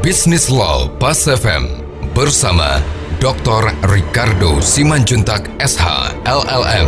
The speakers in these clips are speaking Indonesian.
Business Law Pas FM bersama Dr. Ricardo Simanjuntak SH LLM.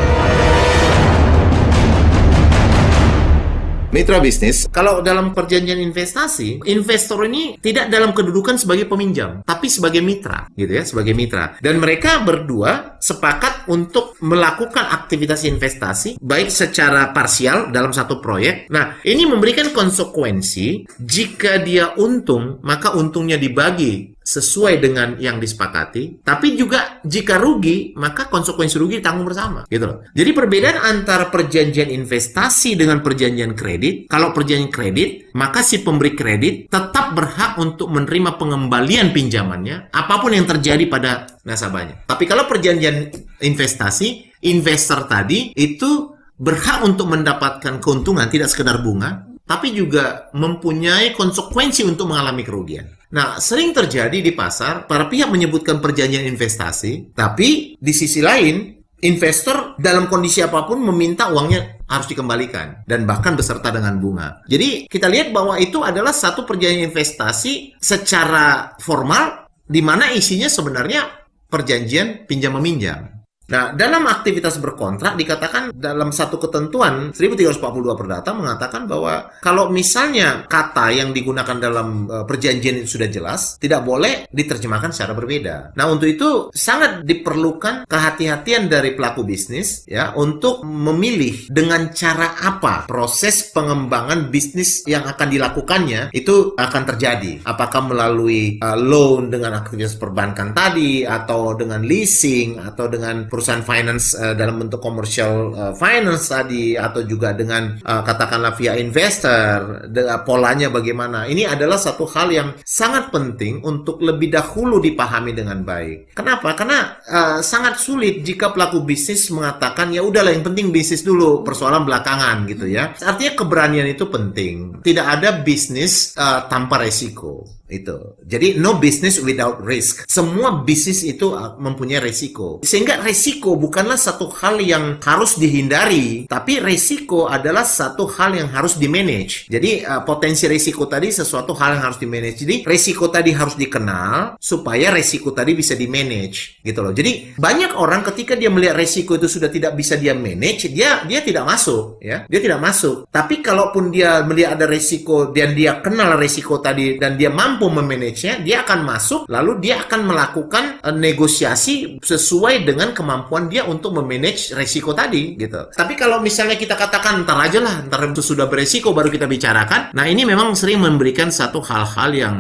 Mitra bisnis, kalau dalam perjanjian investasi, investor ini tidak dalam kedudukan sebagai peminjam, tapi sebagai mitra, gitu ya, sebagai mitra. Dan mereka berdua sepakat untuk melakukan aktivitas investasi, baik secara parsial dalam satu proyek. Nah, ini memberikan konsekuensi, jika dia untung, maka untungnya dibagi sesuai dengan yang disepakati, tapi juga jika rugi, maka konsekuensi rugi ditanggung bersama, gitu loh. Jadi perbedaan antara perjanjian investasi dengan perjanjian kredit, kalau perjanjian kredit, maka si pemberi kredit tetap berhak untuk menerima pengembalian pinjamannya, apapun yang terjadi pada nasabahnya. Tapi kalau perjanjian investasi, investor tadi itu berhak untuk mendapatkan keuntungan, tidak sekedar bunga, tapi juga mempunyai konsekuensi untuk mengalami kerugian. Nah, sering terjadi di pasar, para pihak menyebutkan perjanjian investasi, tapi di sisi lain, investor dalam kondisi apapun meminta uangnya harus dikembalikan, dan bahkan beserta dengan bunga. Jadi, kita lihat bahwa itu adalah satu perjanjian investasi secara formal, di mana isinya sebenarnya perjanjian pinjam-meminjam. Nah, dalam aktivitas berkontrak dikatakan dalam satu ketentuan 1342 Perdata mengatakan bahwa kalau misalnya kata yang digunakan dalam perjanjian itu sudah jelas, tidak boleh diterjemahkan secara berbeda. Nah, untuk itu sangat diperlukan kehati-hatian dari pelaku bisnis ya untuk memilih dengan cara apa proses pengembangan bisnis yang akan dilakukannya itu akan terjadi. Apakah melalui loan dengan aktivitas perbankan tadi, atau dengan leasing, atau dengan perusahaan finance dalam bentuk commercial finance tadi, atau juga dengan katakanlah via investor, polanya bagaimana. Ini adalah satu hal yang sangat penting untuk lebih dahulu dipahami dengan baik. Kenapa? Karena sangat sulit jika pelaku bisnis mengatakan ya udahlah yang penting bisnis dulu, persoalan belakangan gitu ya. Artinya keberanian itu penting. Tidak ada bisnis tanpa resiko. Itu. Jadi no business without risk. Semua bisnis itu mempunyai resiko. Sehingga resiko bukanlah satu hal yang harus dihindari, tapi resiko adalah satu hal yang harus di-manage. Jadi potensi resiko tadi sesuatu hal yang harus di-manage. Jadi resiko tadi harus dikenal supaya resiko tadi bisa di-manage, gitu loh. Jadi banyak orang ketika dia melihat resiko itu sudah tidak bisa dia manage, dia tidak masuk, ya. Dia tidak masuk. Tapi kalaupun dia melihat ada resiko dan dia kenal resiko tadi dan dia mampu memanagenya, dia akan masuk, lalu dia akan melakukan negosiasi sesuai dengan kemampuan dia untuk memanage resiko tadi, gitu. Tapi kalau misalnya kita katakan ntar aja lah, ntar itu sudah beresiko baru kita bicarakan, nah ini memang sering memberikan satu hal-hal yang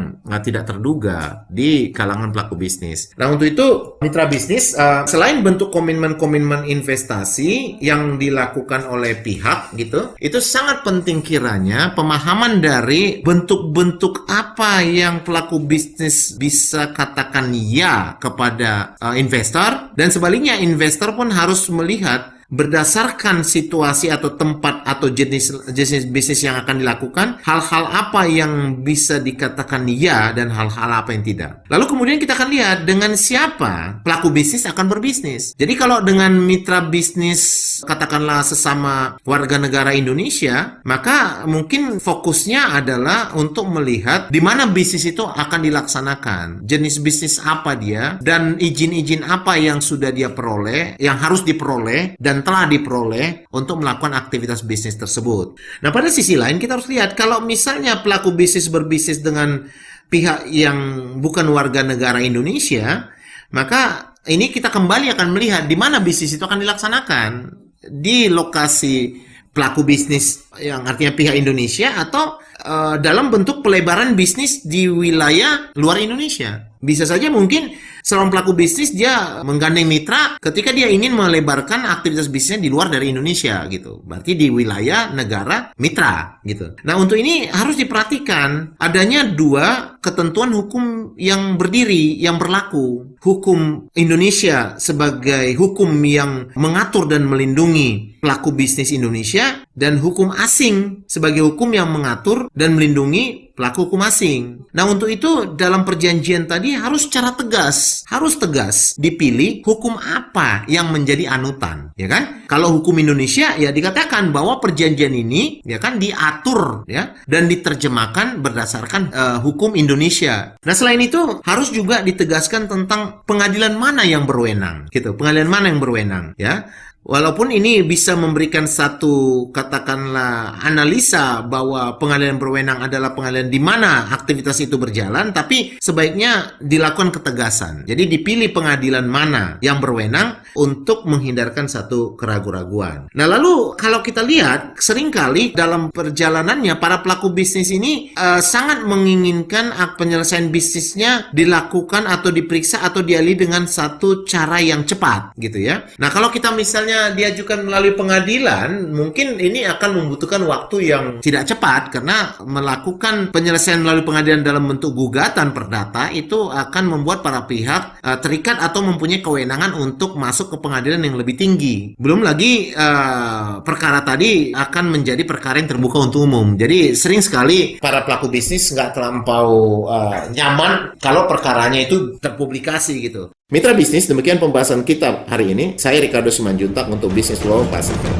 tidak terduga di kalangan pelaku bisnis. Nah untuk itu mitra bisnis, selain bentuk komitmen-komitmen investasi yang dilakukan oleh pihak gitu, itu sangat penting kiranya pemahaman dari bentuk-bentuk apa yang pelaku bisnis bisa katakan ya kepada investor, dan sebaliknya investor pun harus melihat berdasarkan situasi atau tempat atau jenis bisnis yang akan dilakukan, hal-hal apa yang bisa dikatakan ya dan hal-hal apa yang tidak. Lalu kemudian kita akan lihat dengan siapa pelaku bisnis akan berbisnis. Jadi kalau dengan mitra bisnis katakanlah sesama warga negara Indonesia, maka mungkin fokusnya adalah untuk melihat di mana bisnis itu akan dilaksanakan, jenis bisnis apa dia, dan izin-izin apa yang sudah dia peroleh, yang harus diperoleh dan telah diperoleh untuk melakukan aktivitas bisnis tersebut. Nah, pada sisi lain kita harus lihat kalau misalnya pelaku bisnis berbisnis dengan pihak yang bukan warga negara Indonesia, maka ini kita kembali akan melihat di mana bisnis itu akan dilaksanakan, di lokasi pelaku bisnis yang artinya pihak Indonesia, atau dalam bentuk pelebaran bisnis di wilayah luar Indonesia. Bisa saja mungkin seorang pelaku bisnis dia menggandeng mitra ketika dia ingin melebarkan aktivitas bisnisnya di luar dari Indonesia gitu. Berarti di wilayah negara mitra gitu. Nah, untuk ini harus diperhatikan adanya dua ketentuan hukum yang berdiri, yang berlaku. Hukum Indonesia sebagai hukum yang mengatur dan melindungi pelaku bisnis Indonesia, dan hukum asing sebagai hukum yang mengatur dan melindungi pelaku hukum asing. Nah, untuk itu dalam perjanjian tadi harus secara tegas, dipilih hukum apa yang menjadi anutan, ya kan? Kalau hukum Indonesia ya dikatakan bahwa perjanjian ini ya kan diatur ya dan diterjemahkan berdasarkan hukum Indonesia. Nah, selain itu harus juga ditegaskan tentang pengadilan mana yang berwenang, gitu. Pengadilan mana yang berwenang, ya. Walaupun ini bisa memberikan satu, katakanlah, analisa bahwa pengadilan berwenang adalah pengadilan di mana aktivitas itu berjalan, tapi sebaiknya dilakukan ketegasan. Jadi dipilih pengadilan mana yang berwenang untuk menghindarkan satu keraguan-raguan. Nah, lalu kalau kita lihat, seringkali dalam perjalanannya para pelaku bisnis ini sangat menginginkan penyelesaian bisnisnya dilakukan atau diperiksa atau diadili dengan satu cara yang cepat, gitu ya. Nah, kalau kita misalnya diajukan melalui pengadilan, mungkin ini akan membutuhkan waktu yang tidak cepat karena melakukan penyelesaian melalui pengadilan dalam bentuk gugatan perdata itu akan membuat para pihak terikat atau mempunyai kewenangan untuk masuk ke pengadilan yang lebih tinggi. Belum lagi perkara tadi akan menjadi perkara yang terbuka untuk umum. Jadi sering sekali para pelaku bisnis nggak terlampau nyaman kalau perkaranya itu terpublikasi gitu. Mitra bisnis, demikian pembahasan kita hari ini. Saya Ricardo Simanjuntak untuk Business Law Pacific.